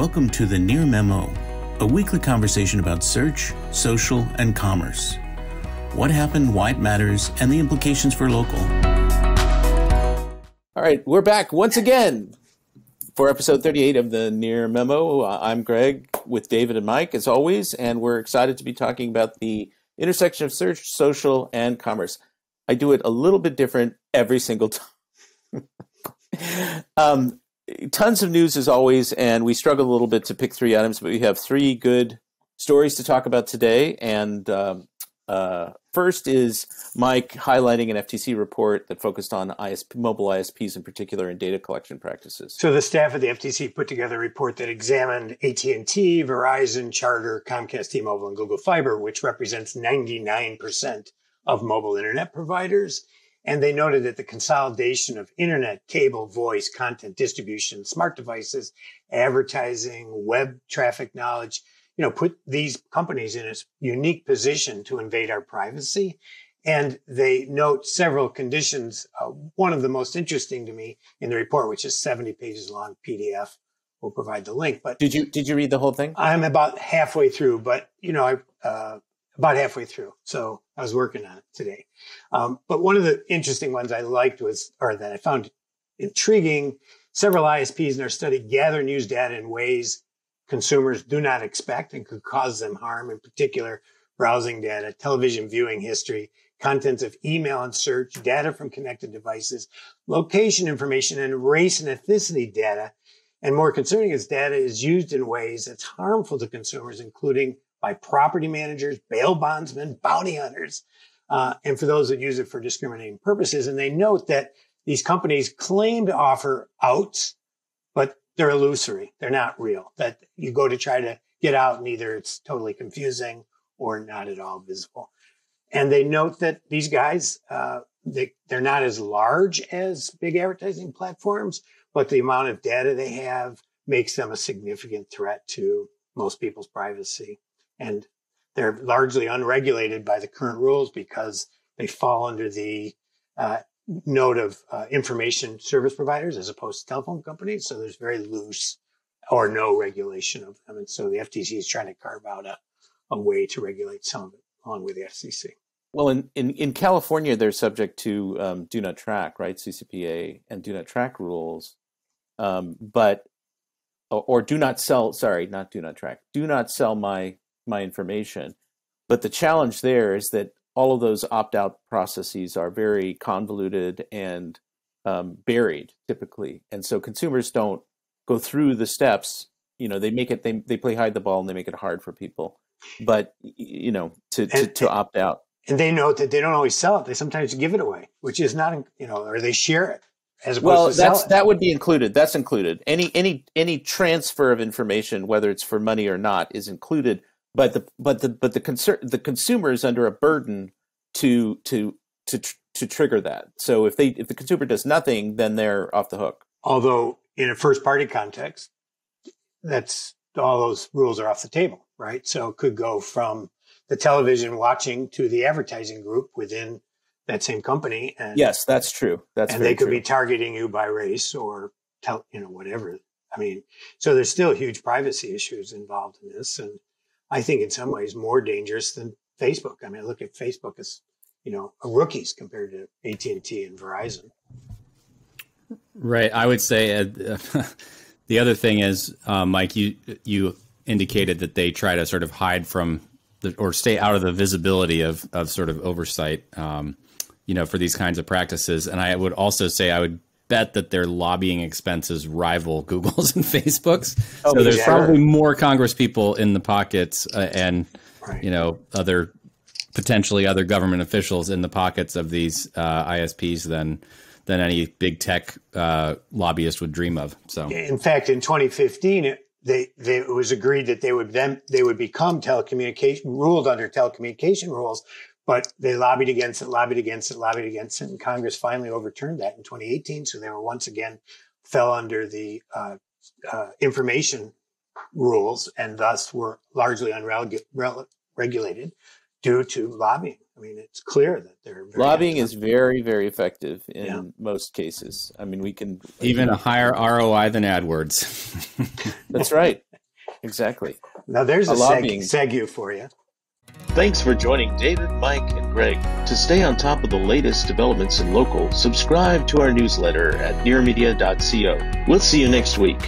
Welcome to the Near Memo, a weekly conversation about search, social, and commerce. What happened, why it matters, and the implications for local. All right, we're back once again for episode 38 of the Near Memo. I'm Greg with David and Mike, as always, and we're excited to be talking about the intersection of search, social, and commerce. I do it a little bit different every single time. Tons of news as always, and we struggle a little bit to pick three items, but we have three good stories to talk about today. And first is Mike highlighting an FTC report that focused on mobile ISPs in particular and data collection practices. So the staff of the FTC put together a report that examined AT&T, Verizon, Charter, Comcast, T-Mobile, and Google Fiber, which represents 99% of mobile internet providers. And they noted that the consolidation of internet, cable, voice, content distribution, smart devices, advertising, web traffic knowledge, put these companies in a unique position to invade our privacy. And they note several conditions. One of the most interesting to me in the report, which is 70 pages long PDF, we'll provide the link. But did you read the whole thing? I'm about halfway through, but about halfway through. So I was working on it today. But one of the interesting ones I liked that I found intriguing, several ISPs in their study gather news data in ways consumers do not expect and could cause them harm, in particular, browsing data, television viewing history, contents of email and search, data from connected devices, location information, and race and ethnicity data. And more concerning is data is used in ways that's harmful to consumers, including by property managers, bail bondsmen, bounty hunters, and for those that use it for discriminating purposes. And they note that these companies claim to offer outs, but they're illusory. They're not real. That you go to try to get out and either it's totally confusing or not at all visible. And they note that these guys, they're not as large as big advertising platforms, but the amount of data they have makes them a significant threat to most people's privacy. And they're largely unregulated by the current rules because they fall under the note of information service providers as opposed to telephone companies. So there's very loose or no regulation of them. And so the FTC is trying to carve out a way to regulate some of it along with the FCC. Well, in California, they're subject to do not track, right? CCPA and do not track rules, or do not sell. Sorry, not do not track. Do not sell my information. But the challenge there is that all of those opt-out processes are very convoluted and buried typically. And so consumers don't go through the steps. They make it, they play hide the ball and they make it hard for people, but to opt out. And they note that they don't always sell it. They sometimes give it away, which is not, or they share it as opposed to sell it. That would be included. That's included. Any transfer of information, whether it's for money or not, is included. But the consumer is under a burden to trigger that. So if the consumer does nothing, then they're off the hook. Although in a first party context, that's all those rules are off the table, right? So it could go from the television watching to the advertising group within that same company. And yes, that's true. And they could be targeting you by race or whatever. I mean, so there's still huge privacy issues involved in this, and I think in some ways more dangerous than Facebook. I mean, I look at Facebook as, rookies compared to AT&T and Verizon. Right. I would say the other thing is, Mike, you indicated that they try to sort of hide from or stay out of the visibility of sort of oversight, for these kinds of practices. And I would also say I would bet that their lobbying expenses rival Google's and Facebook's. So there's probably more Congress people in the pockets and, potentially other government officials in the pockets of these ISPs than any big tech lobbyist would dream of. So, in fact, in 2015, it was agreed that they would become ruled under telecommunication rules. But they lobbied against it, and Congress finally overturned that in 2018. So they were once again fell under the information rules and thus were largely unregulated due to lobbying. I mean, it's clear that they're lobbying is very, very effective in most cases. I mean, we can even a higher ROI than AdWords. That's right. Exactly. Now there's a lobbying segue for you. Thanks for joining David, Mike, and Greg. To stay on top of the latest developments in local, subscribe to our newsletter at nearmedia.co. We'll see you next week.